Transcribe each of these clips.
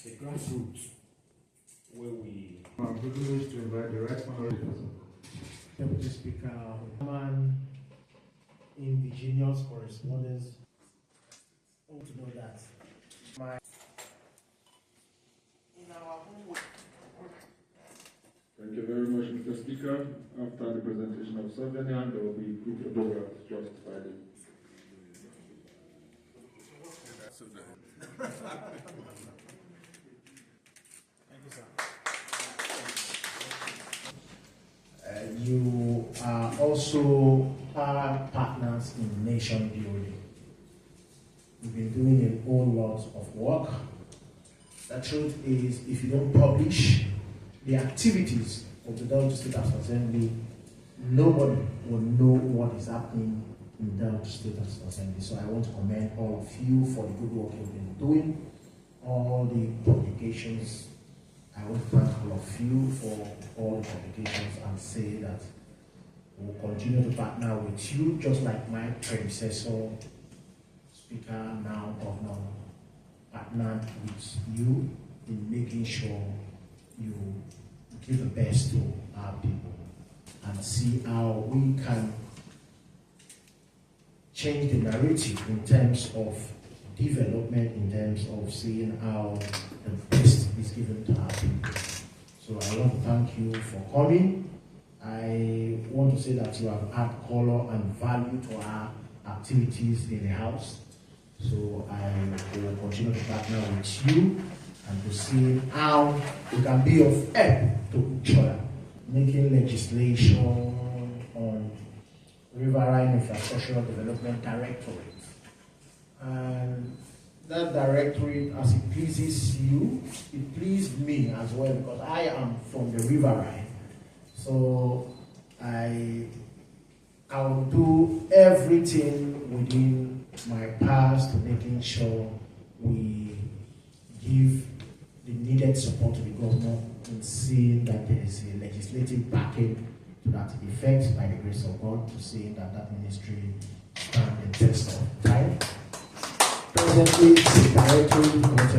the grassroots, where we... I'm privileged to invite the right honorable Deputy Speaker, Indigenous Correspondent. I want to know that Thank you very much, Mr. Speaker. After the presentation of Slovenia, there will be group photographs justified. Thank you, sir. You are also our partners in nation building. You've been doing a whole lot of work. The truth is, if you don't publish the activities of the Delta State House Assembly, nobody will know what is happening in the Delta State House Assembly. So I want to commend all of you for the good work you've been doing, all the publications. I want to thank all of you for all the publications and say that we'll continue to partner with you, just like my predecessor, Speaker, now Governor, partnered with you in making sure you give the best to our people and see how we can change the narrative in terms of development, in terms of seeing how the best is given to our people. So I want to thank you for coming. I want to say that you have added color and value to our activities in the house. So I will continue to partner with you and to see how we can be of help to each other, making legislation on Riverine Infrastructural Development Directorate. And that directorate, as it pleases you, it pleased me as well, because I am from the Riverine. So I will do everything within my past to making sure we give the needed support to the governor in seeing that there is a legislative backing to that effect by the grace of God, to seeing that that ministry stands the test of time. Presently, it's directory, but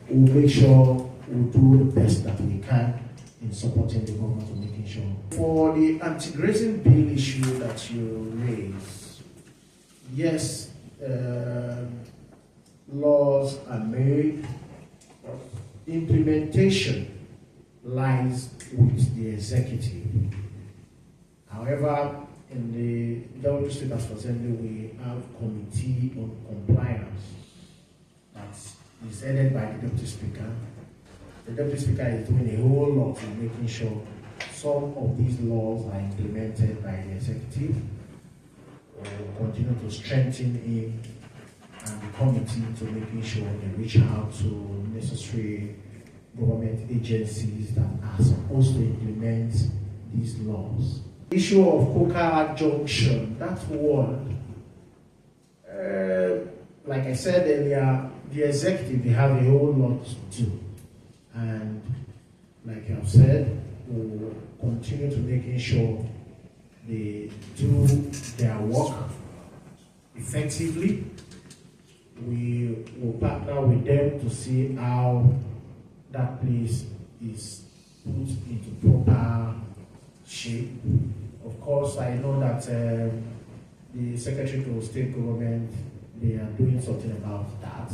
we'll make sure we'll do the best that we can in supporting the government to making sure. For the anti-grazing bill issue that you raised, yes, laws are made, implementation lies with the executive. However, in the Delta State House Assembly, we have a committee on compliance that is headed by the Deputy Speaker. The Deputy Speaker is doing a whole lot in making sure some of these laws are implemented by the executive. We'll continue to strengthen him and the committee to making sure they reach out to necessary government agencies that are supposed to implement these laws. The issue of coca junction, that one, like I said earlier, the executive, they have a whole lot to do. And like I've said, we'll continue to making sure they do their work effectively. We will partner with them to see how that place is put into proper shape. Of course, I know that the Secretary to State Government, they are doing something about that,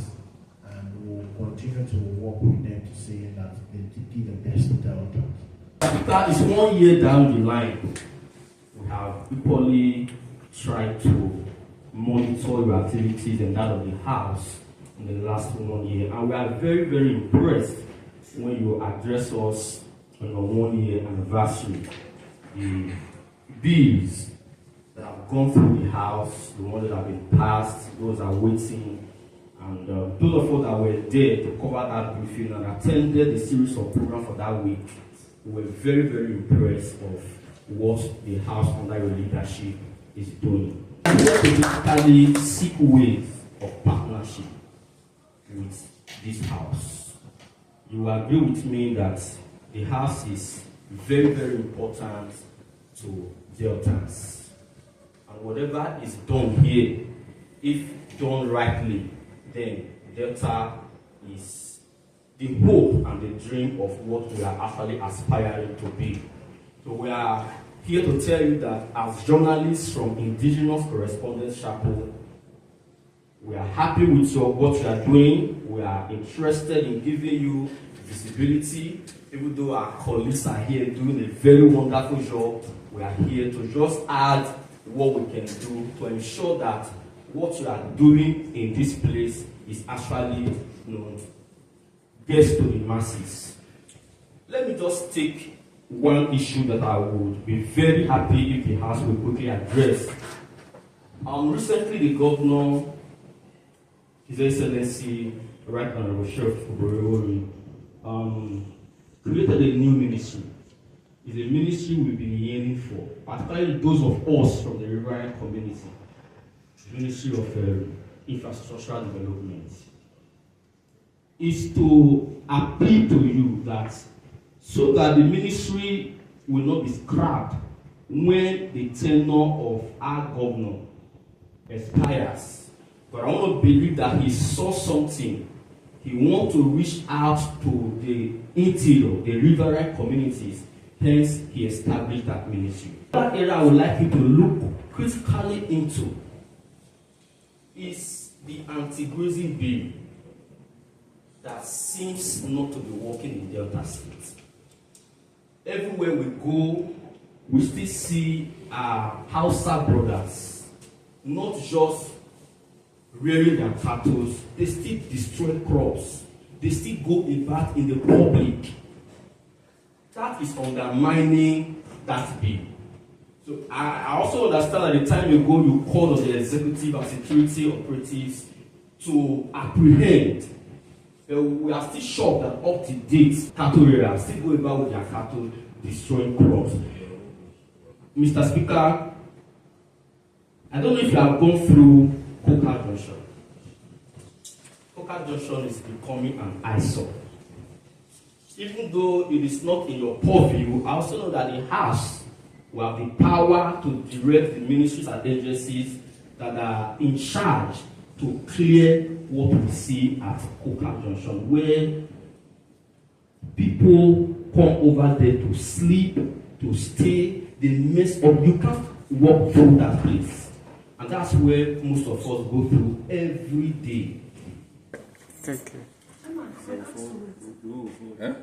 and we'll continue to work with them to see that they do the best to tell them. That is 1 year down the line. We have equally tried to monitor your activities and that of the House in the last 1 year, and we are very, very impressed when you address us on your 1 year anniversary. The bills that have gone through the House, the ones that have been passed, those are waiting, and those of us that were there to cover that briefing and attended the series of programs for that week, we were very, very impressed of what the House under your leadership is doing. We have to basically seek ways of partnership with this House. You will agree with me that the House is very, very important to deltans. And whatever is done here, if done rightly, then Delta is the hope and the dream of what we are actually aspiring to be. So we are here to tell you that as journalists from Indigenous Correspondent Chapel, we are happy with what you are doing. We are interested in giving you visibility. Even though our colleagues are here doing a very wonderful job, we are here to just add what we can do to ensure that what you are doing in this place is actually gets to the masses. Let me just take one issue that I would be very happy if the House will quickly address. Recently, the governor, His Excellency, Right Honorable Sheriff Orusi, created a new ministry. It's a ministry we've been yearning for, particularly those of us from the riverine community. Ministry of Infrastructural Development. Is to appeal to you that so that the ministry will not be scrapped when the tenure of our governor expires. But I want to believe that he saw something. He wants to reach out to the interior, the riverine communities. Hence, he established that ministry. That area I would like you to look critically into is the anti-grazing bill that seems not to be working in Delta State. Everywhere we go, we still see our Hausa brothers not just rearing their cattle, they still destroy crops. They still go about in the public. That is undermining that bill. So I also understand at the time you go, you call on the executive and security operatives to apprehend. We are still shocked that up to date, cattle rearers still go about with their cattle destroying crops. Mr. Speaker, I don't know if you have gone through Coca Junction. Coca Junction is becoming an eyesore. Even though it is not in your purview, I also know that the House will have the power to direct the ministries and agencies that are in charge to clear what we see at Coca Junction, where people come over there to sleep, to stay, they mess up. You can't walk through that place. And that's where most of us go through every day. Thank you. Huh?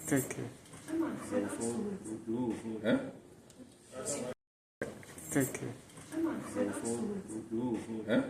Thank you. Huh? Thank you. Huh?